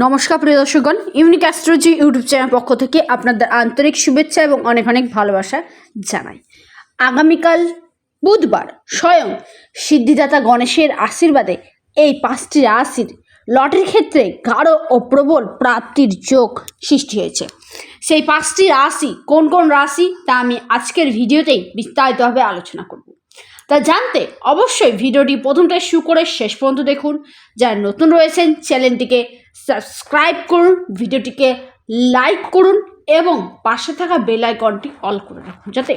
নমস্কার প্রিয় দর্শকগণ, unique astrology YouTube channel পক্ষ থেকে আপনাদের আন্তরিক শুভেচ্ছা এবং অনেক অনেক ভালোবাসা জানাই। আগামীকাল বুধবার স্বয়ং সিদ্ধিদাতা গণেশের আশীর্বাদে এই 5টি রাশির লটারির ক্ষেত্রে গাঢ় ও প্রবল প্রাপ্তির যোগ সৃষ্টি হয়েছে। সেই 5টি রাশি কোন কোন রাশি তা আমি আজকের ভিডিওতেই বিস্তারিতভাবে আলোচনা করব। তা জানতে অবশ্যই ভিডিওটি প্রথম থেকে শুরু করে শেষ পর্যন্ত দেখুন। যারা নতুন রয়েছেন চ্যানেলটিকে সাবস্ক্রাইব করুন, ভিডিওটিকে লাইক করুন এবং পাশে থাকা বেল আইকনটি অল করে রাখুন, যাতে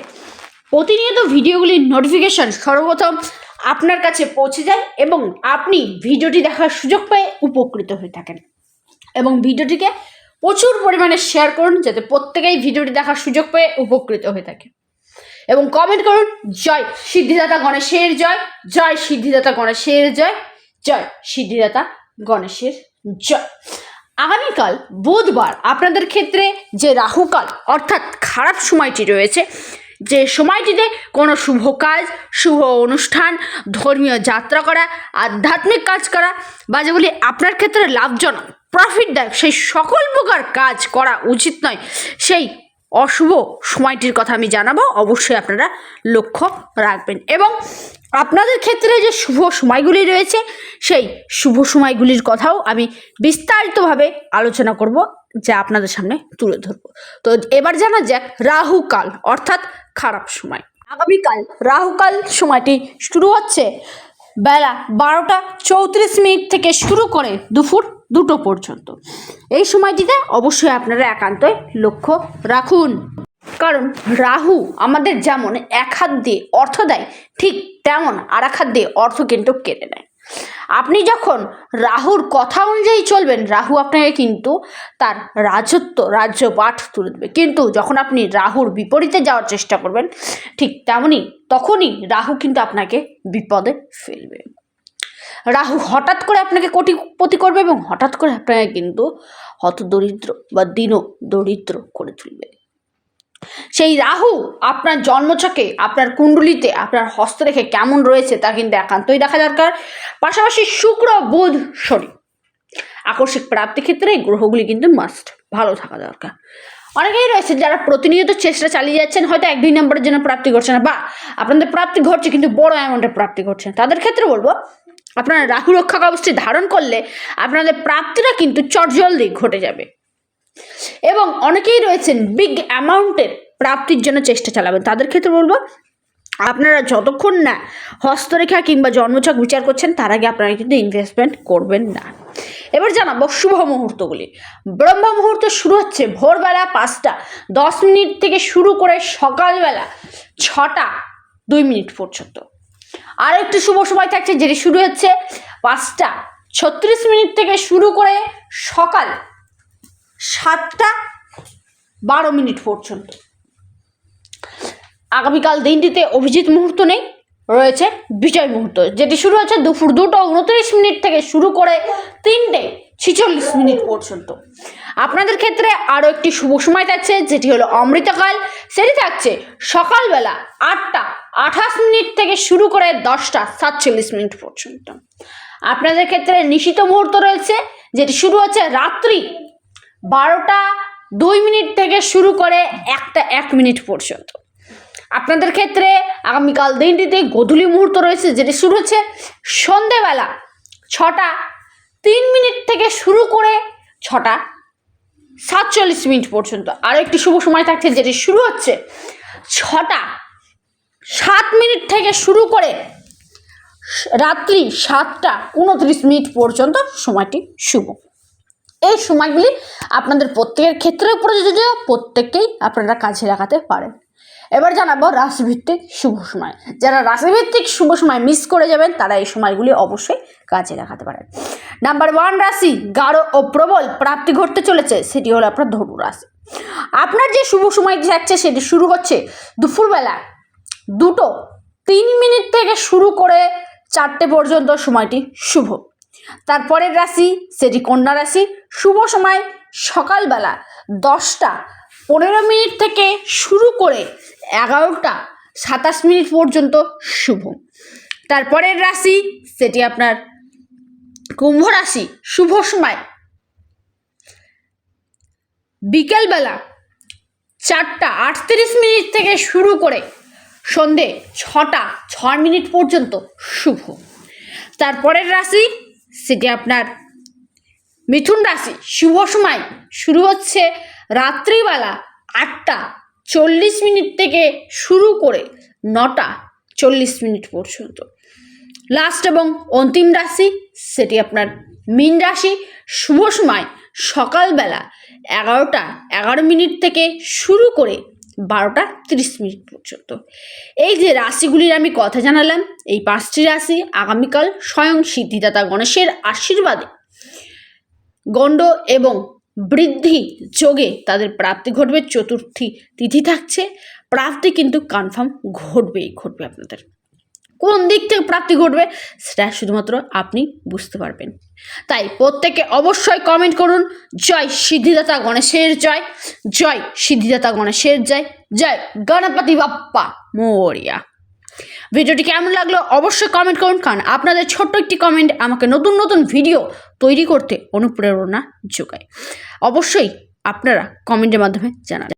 প্রতিনিয়ত ভিডিওগুলির নোটিফিকেশন সর্বপ্রথম আপনার কাছে পৌঁছে যায় এবং আপনি ভিডিওটি দেখার সুযোগ পেয়ে উপকৃত হয়ে থাকেন। এবং ভিডিওটিকে প্রচুর পরিমাণে শেয়ার করুন, যাতে প্রত্যেকেই ভিডিওটি দেখার সুযোগ পেয়ে উপকৃত হয়ে থাকে। এবং কমেন্ট করুন জয় সিদ্ধিদাতা গণেশের জয়, জয় সিদ্ধিদাতা গণেশের জয়, জয় সিদ্ধিদাতা গণেশের জয়। আগামীকাল বুধবার আপনাদের ক্ষেত্রে যে রাহুকাল অর্থাৎ খারাপ সময়টি রয়েছে, যে সময়টিতে কোনো শুভ কাজ, শুভ অনুষ্ঠান, ধর্মীয় যাত্রা করা, আধ্যাত্মিক কাজ করা বা যেগুলি আপনার ক্ষেত্রে লাভজনক, প্রফিটদায়ক, সেই সকল প্রকার কাজ করা উচিত নয়, সেই অশুভ সময়টির কথা আমি জানাবো। অবশ্যই আপনারা লক্ষ্য রাখবেন এবং আপনাদের ক্ষেত্রে যে শুভ সময়গুলি রয়েছে সেই শুভ সময়গুলির কথাও আমি বিস্তারিতভাবে আলোচনা করব, যা আপনাদের সামনে তুলে ধরবো। তো এবার জানা যাক রাহুকাল অর্থাৎ খারাপ সময়। আগামীকাল রাহুকাল সময়টি শুরু হচ্ছে বেলা 12টা 34 মিনিট থেকে শুরু করে দুপুর 2টো পর্যন্ত। এই সময়টিতে অবশ্যই আপনারা একান্তই লক্ষ্য রাখুন, কারণ রাহু আমাদের যেমন এক হাত দিয়ে অর্থ দেয়, ঠিক তেমন আর এক হাত দিয়ে অর্থ কিন্তু কেড়ে নেয়। আপনি যখন রাহুর কথা অনুযায়ী চলবেন, রাহু আপনাকে কিন্তু তার রাজ্যপাঠ তুলে দেবে, কিন্তু যখন আপনি রাহুর বিপরীতে যাওয়ার চেষ্টা করবেন, ঠিক তেমনই তখনই রাহু কিন্তু আপনাকে বিপদে ফেলবে। রাহু হঠাৎ করে আপনাকে কোটিপতি করবে এবং হঠাৎ করে আপনাকে কিন্তু হতদরিদ্র বা দরিদ্র করে তুলবে। সেই রাহু আপনার জন্মছকে, আপনার কুণ্ডলিতে, আপনার হস্তরেখে কেমন রয়েছে তা কিন্তু একান্তই দেখা দরকার। পাশাপাশি শুক্র, বুধ, শনি আকস্মিক প্রাপ্তির ক্ষেত্রে এই গ্রহগুলি কিন্তু মাস্ট ভালো থাকা দরকার। অনেকেই রয়েছে যারা প্রতিনিয়ত চেষ্টা চালিয়ে যাচ্ছেন, হয়তো 1-2 নম্বরের জন্য প্রাপ্তি ঘটছে না, বা আপনাদের প্রাপ্তি ঘটছে কিন্তু বড় অ্যামাউন্টের প্রাপ্তি ঘটছে না, তাদের ক্ষেত্রে বলবো আপনারা রাহু রক্ষা কবচটি ধারণ করলে আপনাদের প্রাপ্তিটা কিন্তু চটজলদি ঘটে যাবে। এবং অনেকেই রয়েছেন বিগ অ্যামাউন্টের প্রাপ্তির জন্য চেষ্টা চালাবেন, তাদের ক্ষেত্রে বলবো আপনারা যতক্ষণ না হস্তরেখা কিংবা জন্মছক বিচার করছেন তার আগে আপনারা কিন্তু ইনভেস্টমেন্ট করবেন না। এবার জানাবো শুভ মুহূর্তগুলি। ব্রহ্ম মুহূর্ত শুরু হচ্ছে ভোরবেলা 5টা 10 মিনিট থেকে শুরু করে সকালবেলা 6টা 2 মিনিট পর্যন্ত। আর একটি শুভ সময় থাকছে, যেটি শুরু হচ্ছে 5টা 36 মিনিট থেকে শুরু করে সকাল 7টা 12 মিনিট পর্যন্ত। আগামীকাল দিনটিতে অভিজিৎ মুহূর্ত নেই, রয়েছে বিজয় মুহূর্ত, যেটি শুরু হচ্ছে দুপুর 2টা 29 মিনিট থেকে শুরু করে 3টে 46 মিনিট পর্যন্ত। আপনাদের ক্ষেত্রে আরও একটি শুভ সময় থাকছে, যেটি হলো অমৃতকাল, সেটি থাকছে সকালবেলা 8টা 28 মিনিট থেকে শুরু করে 10টা 47 মিনিট পর্যন্ত। আপনাদের ক্ষেত্রে নিশিত মুহূর্ত রয়েছে, যেটি শুরু হচ্ছে রাত্রি 12টা 2 মিনিট থেকে শুরু করে 1টা 1 মিনিট পর্যন্ত। আপনাদের ক্ষেত্রে আগামীকাল দিনটিতে গোধূলি মুহূর্ত রয়েছে, যেটি শুরু হচ্ছে সন্ধেবেলা 6টা 3 মিনিট থেকে শুরু করে 6টা 47 মিনিট পর্যন্ত। আরও একটি শুভ সময় থাকছে, যেটি শুরু হচ্ছে 6টা 7 মিনিট থেকে শুরু করে রাত্রি 7টা 29 মিনিট পর্যন্ত সময়টি শুভ। এই সময়গুলি আপনাদের প্রত্যেকের ক্ষেত্রে প্রযোজ্য, প্রত্যেককেই আপনারা কাজে লাগাতে পারেন। এবার জানাবো রাশিভিত্তিক শুভ সময়। যারা রাশিভিত্তিক শুভ সময় মিস করে যাবেন তারা এই সময়গুলি অবশ্যই কাজে লাগাতে পারেন। নাম্বার 1 রাশি গাঢ় ও প্রবল প্রাপ্তি ঘটতে চলেছে, সেটি হলো আপনার ধনু রাশি। আপনার যে শুভ সময় থাকছে সেটি শুরু হচ্ছে দুপুরবেলা 2টো 3 মিনিট থেকে শুরু করে 4টে পর্যন্ত, সময়টি শুভ। তারপরের রাশি সেটি কন্যা রাশি, শুভ সময় সকালবেলা 10টা 15 মিনিট থেকে শুরু করে 11টা 27 মিনিট পর্যন্ত শুভ। তারপরের রাশি সেটি আপনার কুম্ভ রাশি, শুভ সময় বিকেলবেলা 4:38 থেকে শুরু করে সন্ধে 6:06 পর্যন্ত শুভ। তারপরের রাশি সেটি আপনার মিথুন রাশি। শুভ সময় শুরু হচ্ছে রাত্রিবেলা 8:40 থেকে শুরু করে 9:40 পর্যন্ত। লাস্ট এবং অন্তিম রাশি সেটি আপনার মীন রাশি। শুভ সময় সকালবেলা 11:11 থেকে শুরু করে 12:30 পর্যন্ত। এই যে রাশিগুলির আমি কথা জানালাম, এই 5টি রাশি আগামীকাল স্বয়ং সিদ্ধিদাতা গণেশের আশীর্বাদে গণ্ড এবং বৃদ্ধি যোগে তাদের প্রাপ্তি ঘটবে। চতুর্থী তিথি থাকছে, প্রাপ্তি কিন্তু কনফার্ম ঘটবে আপনাদের। কোন দিক থেকে প্রাপ্তি ঘটবে সেটা শুধুমাত্র আপনি বুঝতে পারবেন। তাই প্রত্যেকে অবশ্যই কমেন্ট করুন, জয় সিদ্ধিদাতা গণেশের জয়, জয় সিদ্ধিদাতা গণেশের জয়, জয় গণপতি বাপ্পা মোরিয়া। ভিডিওটি কেমন লাগলো অবশ্যই কমেন্ট করুন, কারণ আপনাদের ছোট্ট একটি কমেন্ট আমাকে নতুন নতুন ভিডিও তৈরি করতে অনুপ্রেরণা যোগায়। অবশ্যই আপনারা কমেন্টের মাধ্যমে জানান।